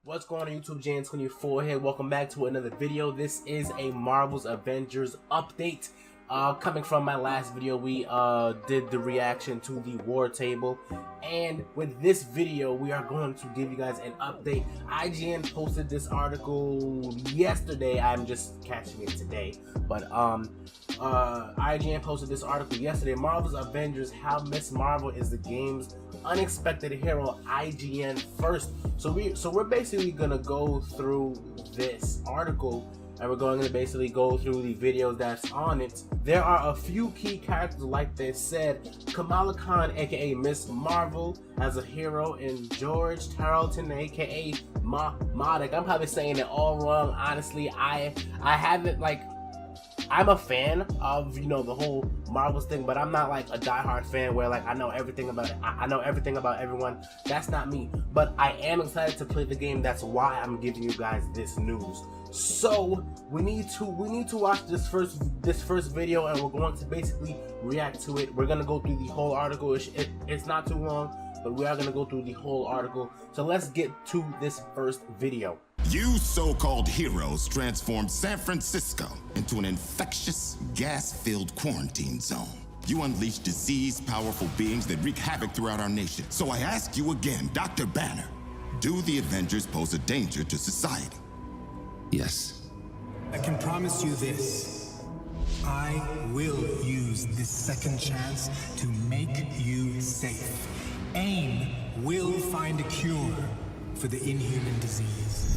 What's going on YouTube? Jan24 here. Welcome back to another video. This is a Marvel's Avengers update. Coming from my last video, we did the reaction to the war table, and with this video we are going to give you guys an update. IGN posted this article yesterday. I'm just catching it today, but IGN posted this article yesterday. Marvel's Avengers: How Miss Marvel is the game's unexpected hero. IGN first. So we're basically gonna go through this article, and we're going to basically go through the videos that's on it. There are a few key characters, like they said. Kamala Khan, aka Miss Marvel, as a hero, and George Tarleton, aka Modok. I'm probably saying it all wrong. Honestly, I haven't, like, I'm a fan of, you know, the whole Marvels thing, but I'm not like a diehard fan where like I know everything about it. I know everything about everyone. That's not me. But I am excited to play the game. That's why I'm giving you guys this news. So we need to watch this first video, and we're going to basically react to it. We're gonna go through the whole article. It's not too long, but we are gonna go through the whole article. So let's get to this first video. You so-called heroes transformed San Francisco into an infectious, gas-filled quarantine zone. You unleashed diseased, powerful beings that wreak havoc throughout our nation. So I ask you again, Dr. Banner, do the Avengers pose a danger to society? Yes. I can promise you this. I will use this second chance to make you safe. AIM will find a cure for the inhuman disease.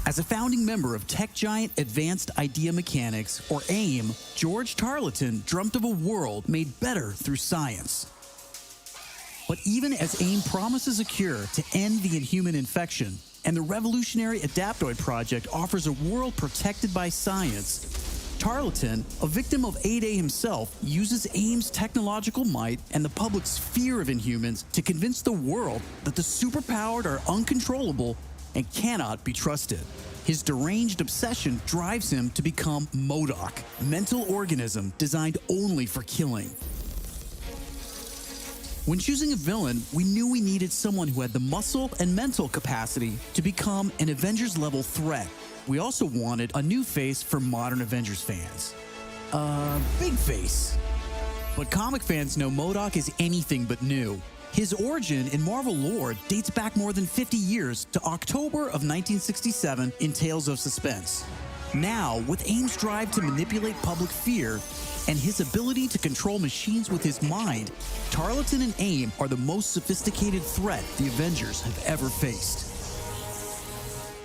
As a founding member of tech giant Advanced Idea Mechanics, or AIM, George Tarleton dreamt of a world made better through science. But even as AIM promises a cure to end the inhuman infection, and the revolutionary Adaptoid project offers a world protected by science, Tarleton, a victim of 8A himself, uses AIM's technological might and the public's fear of Inhumans to convince the world that the superpowered are uncontrollable and cannot be trusted. His deranged obsession drives him to become MODOK, a mental organism designed only for killing. When choosing a villain, we knew we needed someone who had the muscle and mental capacity to become an Avengers-level threat. We also wanted a new face for modern Avengers fans. Big face. But comic fans know MODOK is anything but new. His origin in Marvel lore dates back more than 50 years to October of 1967 in Tales of Suspense. Now, with AIM's drive to manipulate public fear and his ability to control machines with his mind, Tarleton and AIM are the most sophisticated threat the Avengers have ever faced.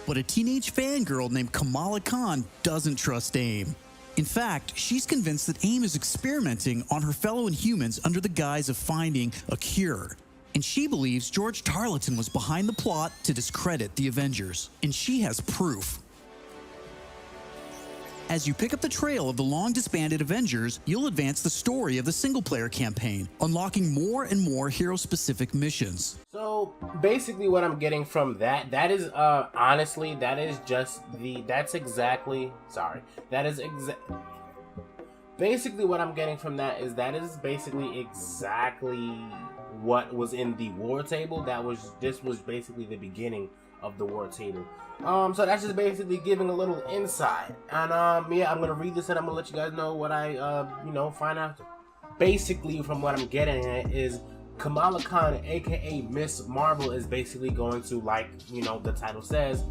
But a teenage fangirl named Kamala Khan doesn't trust AIM. In fact, she's convinced that AIM is experimenting on her fellow Inhumans under the guise of finding a cure. And she believes George Tarleton was behind the plot to discredit the Avengers. And she has proof. As you pick up the trail of the long-disbanded Avengers, you'll advance the story of the single-player campaign, unlocking more and more hero-specific missions. So basically what I'm getting from that is honestly, basically what I'm getting from that is basically exactly what was in the war table. This was basically the beginning of the war table. So that's just basically giving a little insight. And yeah, I'm gonna read this and I'm gonna let you guys know what I find out. Basically, from what I'm getting at is Kamala Khan, aka Miss Marvel, is basically going to, like, you know, the title says,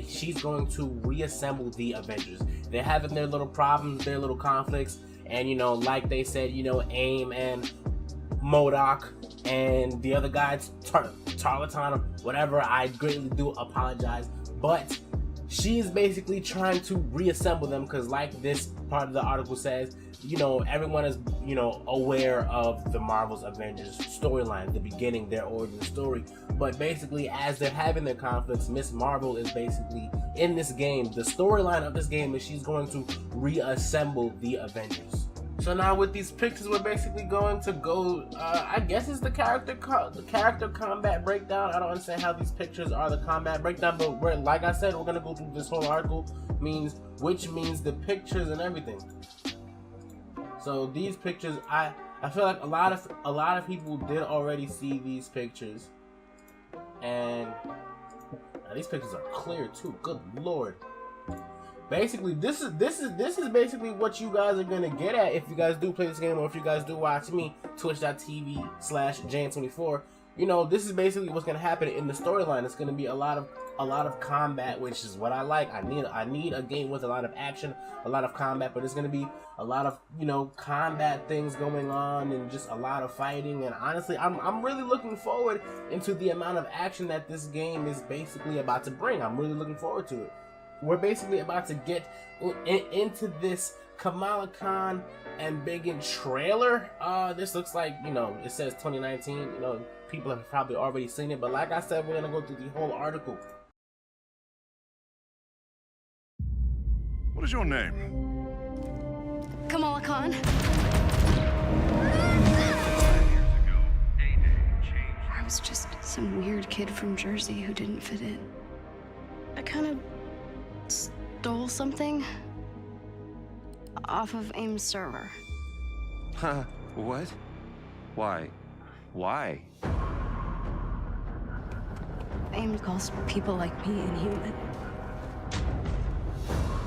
she's going to reassemble the Avengers. They're having their little problems, their little conflicts, and, you know, like they said, you know, AIM and MODOK and the other guys, Tarleton or whatever, I greatly do apologize, but she is basically trying to reassemble them, because like this part of the article says, you know, everyone is, you know, aware of the Marvel's Avengers storyline, the beginning, their origin story. But basically, as they're having their conflicts, Miss Marvel is basically in this game. The storyline of this game is she's going to reassemble the Avengers. So now with these pictures, we're basically going to go, I guess it's the character combat breakdown. I don't understand how these pictures are the combat breakdown, but like I said, we're gonna go through this whole article, which means the pictures and everything. So these pictures, I feel like a lot of people did already see these pictures. And now these pictures are clear too. Good lord. Basically, this is basically what you guys are gonna get at if you guys do play this game, or if you guys do watch me, twitch.tv/Jan24. You know, this is basically what's gonna happen in the storyline. It's gonna be a lot of combat, which is what I like. I need a game with a lot of action, a lot of combat, but it's gonna be a lot of, you know, combat things going on and just a lot of fighting. And honestly, I'm really looking forward into the amount of action that this game is basically about to bring. I'm really looking forward to it. We're basically about to get into this Kamala Khan and Bacon trailer. This looks like, you know, it says 2019. You know, people have probably already seen it, but like I said, we're gonna go through the whole article. What is your name? Kamala Khan. I was just some weird kid from Jersey who didn't fit in. I kind of stole something off of AIM's server. Huh? What? Why? Why? AIM calls people like me inhuman.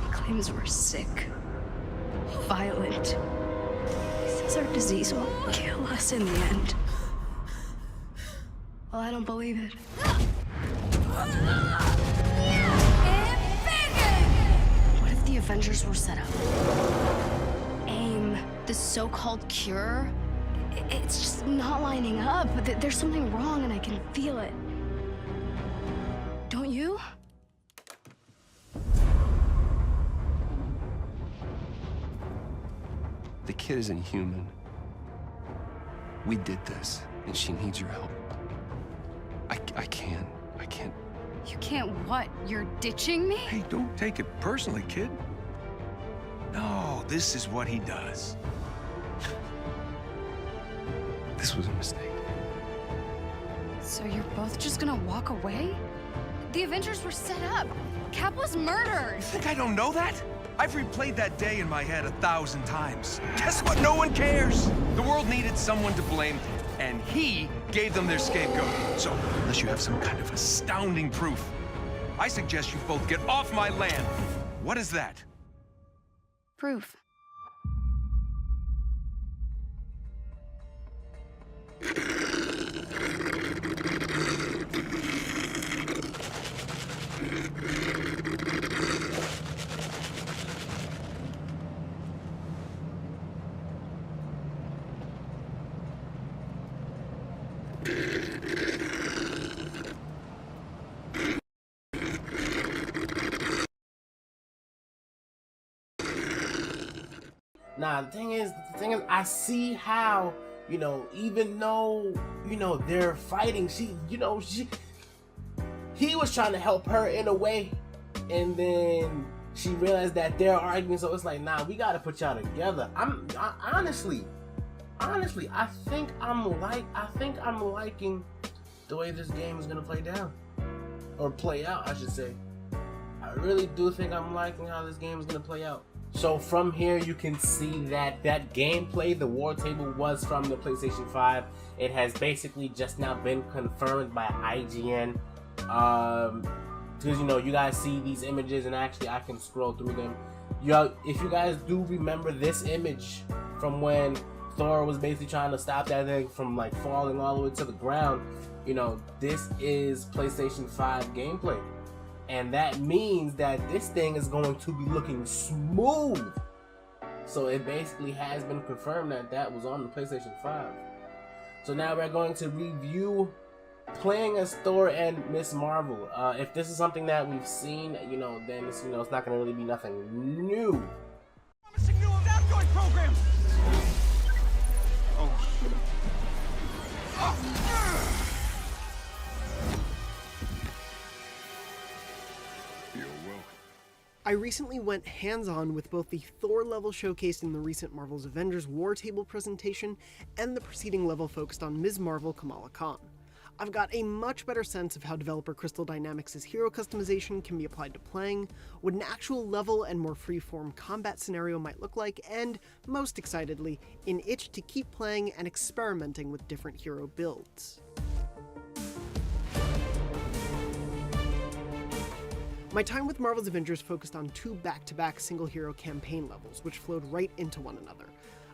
He claims we're sick, violent. He says our disease will kill us in the end. Well, I don't believe it. What if the Avengers were set up? AIM, the so-called cure, it's just not lining up. There's something wrong and I can feel it. Don't you? The kid isn't human. We did this, and she needs your help. I can't. You can't what? You're ditching me? Hey, don't take it personally, kid. No, this is what he does. This was a mistake. So you're both just gonna walk away? The Avengers were set up. Cap was murdered. You think I don't know that? I've replayed that day in my head 1,000 times. Guess what? No one cares. The world needed someone to blame, and he gave them their scapegoat. So, unless you have some kind of astounding proof, I suggest you both get off my land. What is that? Proof. Nah, the thing is, I see how, you know, even though, you know, they're fighting, he was trying to help her in a way, and then she realized that they're arguing, so it's like, nah, we gotta put y'all together. Honestly, I think I'm liking the way this game is gonna play out, I should say. I really do think I'm liking how this game is gonna play out. So from here, you can see that gameplay, the war table, was from the PlayStation 5. It has basically just now been confirmed by IGN. Because, you know, you guys see these images, and actually I can scroll through them. If you guys do remember this image from when Thor was basically trying to stop that thing from like falling all the way to the ground, you know, this is PlayStation 5 gameplay. And that means that this thing is going to be looking smooth. So it basically has been confirmed that was on the PlayStation 5. So now we're going to review playing as Thor and Miss Marvel. If this is something that we've seen, you know, then it's, you know, it's not going to really be nothing new. Promising new outgoing program. I recently went hands-on with both the Thor level showcased in the recent Marvel's Avengers War Table presentation and the preceding level focused on Ms. Marvel Kamala Khan. I've got a much better sense of how developer Crystal Dynamics' hero customization can be applied to playing, what an actual level and more free-form combat scenario might look like, and, most excitedly, an itch to keep playing and experimenting with different hero builds. My time with Marvel's Avengers focused on 2 back-to-back single-hero campaign levels, which flowed right into one another.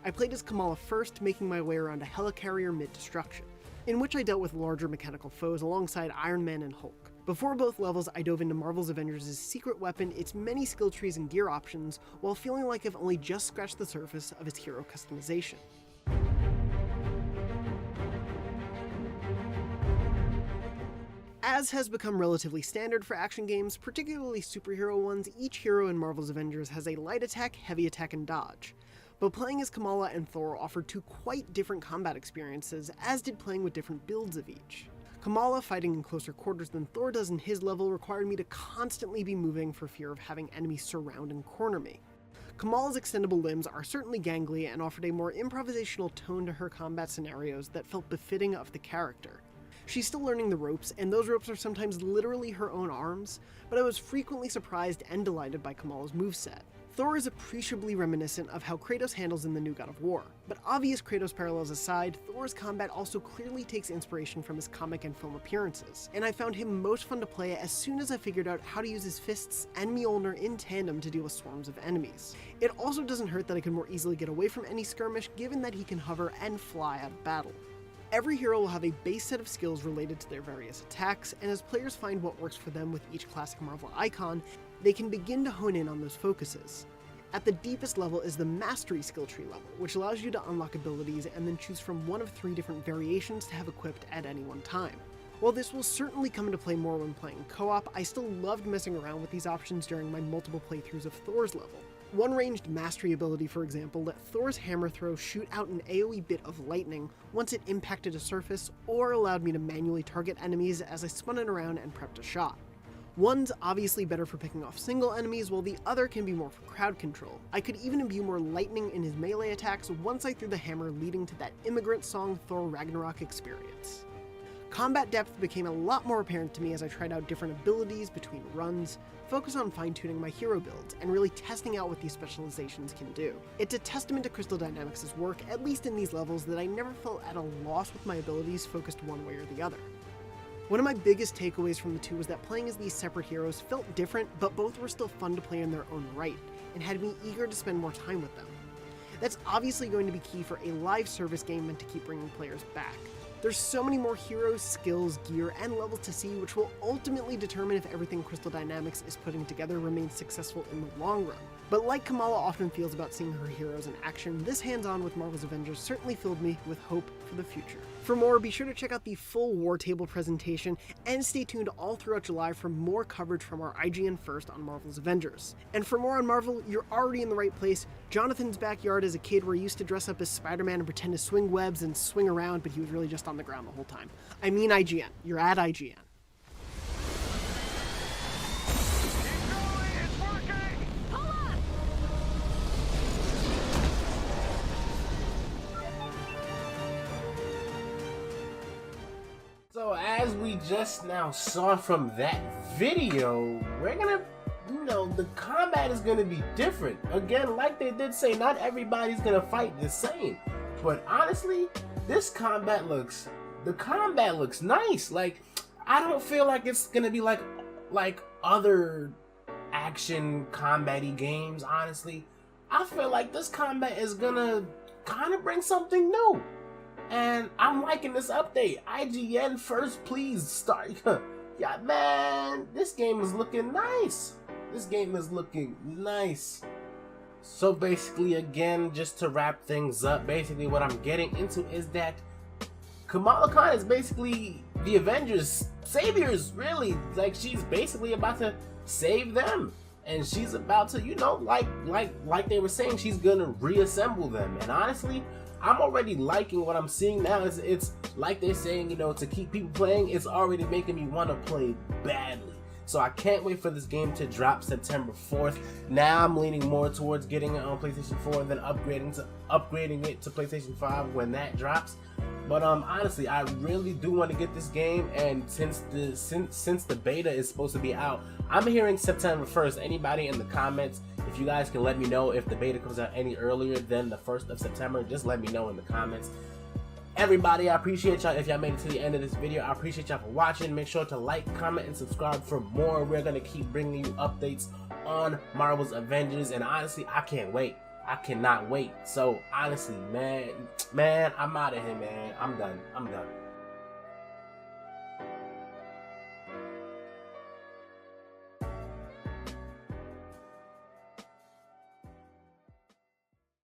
I played as Kamala first, making my way around a helicarrier mid-destruction, in which I dealt with larger mechanical foes alongside Iron Man and Hulk. Before both levels, I dove into Marvel's Avengers' secret weapon, its many skill trees and gear options, while feeling like I've only just scratched the surface of its hero customization. As has become relatively standard for action games, particularly superhero ones, each hero in Marvel's Avengers has a light attack, heavy attack, and dodge. But playing as Kamala and Thor offered 2 quite different combat experiences, as did playing with different builds of each. Kamala fighting in closer quarters than Thor does in his level required me to constantly be moving for fear of having enemies surround and corner me. Kamala's extendable limbs are certainly gangly and offered a more improvisational tone to her combat scenarios that felt befitting of the character. She's still learning the ropes, and those ropes are sometimes literally her own arms, but I was frequently surprised and delighted by Kamala's moveset. Thor is appreciably reminiscent of how Kratos handles in the new God of War, but obvious Kratos parallels aside, Thor's combat also clearly takes inspiration from his comic and film appearances, and I found him most fun to play as soon as I figured out how to use his fists and Mjolnir in tandem to deal with swarms of enemies. It also doesn't hurt that I can more easily get away from any skirmish given that he can hover and fly out of battle. Every hero will have a base set of skills related to their various attacks, and as players find what works for them with each classic Marvel icon, they can begin to hone in on those focuses. At the deepest level is the Mastery skill tree level, which allows you to unlock abilities and then choose from one of 3 different variations to have equipped at any one time. While this will certainly come into play more when playing co-op, I still loved messing around with these options during my multiple playthroughs of Thor's level. One ranged mastery ability, for example, let Thor's hammer throw shoot out an AoE bit of lightning once it impacted a surface, or allowed me to manually target enemies as I spun it around and prepped a shot. One's obviously better for picking off single enemies, while the other can be more for crowd control. I could even imbue more lightning in his melee attacks once I threw the hammer, leading to that Immigrant Song Thor Ragnarok experience. Combat depth became a lot more apparent to me as I tried out different abilities between runs, focus on fine-tuning my hero builds, and really testing out what these specializations can do. It's a testament to Crystal Dynamics' work, at least in these levels, that I never felt at a loss with my abilities focused one way or the other. One of my biggest takeaways from the 2 was that playing as these separate heroes felt different, but both were still fun to play in their own right, and had me eager to spend more time with them. That's obviously going to be key for a live service game meant to keep bringing players back. There's so many more heroes, skills, gear, and levels to see, which will ultimately determine if everything Crystal Dynamics is putting together remains successful in the long run. But like Kamala often feels about seeing her heroes in action, this hands-on with Marvel's Avengers certainly filled me with hope for the future. For more, be sure to check out the full War Table presentation, and stay tuned all throughout July for more coverage from our IGN First on Marvel's Avengers. And for more on Marvel, you're already in the right place. Jonathan's backyard as a kid where he used to dress up as Spider-Man and pretend to swing webs and swing around, but he was really just on the ground the whole time. I mean IGN. You're at IGN. So as we just now saw from that video, we're gonna, the combat is gonna be different. Again, like they did say, not everybody's gonna fight the same. But honestly, the combat looks nice. Like, I don't feel like it's gonna be like other action combat-y games, honestly. I feel like this combat is gonna kind of bring something new. And I'm liking this update. IGN First, please start. Yeah, man, this game is looking nice. So basically, again, just to wrap things up, basically what I'm getting into is that Kamala Khan is basically the Avengers' saviors, really. Like, she's basically about to save them. And she's about to, like they were saying, she's gonna reassemble them. And honestly, I'm already liking what I'm seeing now. It's like they're saying, to keep people playing, it's already making me want to play badly. So I can't wait for this game to drop September 4th. Now I'm leaning more towards getting it on PlayStation 4 and then upgrading it to PlayStation 5 when that drops. But honestly, I really do want to get this game, and since the beta is supposed to be out, I'm hearing September 1st. Anybody in the comments, if you guys can let me know if the beta comes out any earlier than the 1st of September, just let me know in the comments. Everybody, I appreciate y'all. If y'all made it to the end of this video, I appreciate y'all for watching. Make sure to like, comment, and subscribe for more. We're gonna keep bringing you updates on Marvel's Avengers, and honestly, I can't wait. I cannot wait. So honestly, man, I'm out of here, man. I'm done.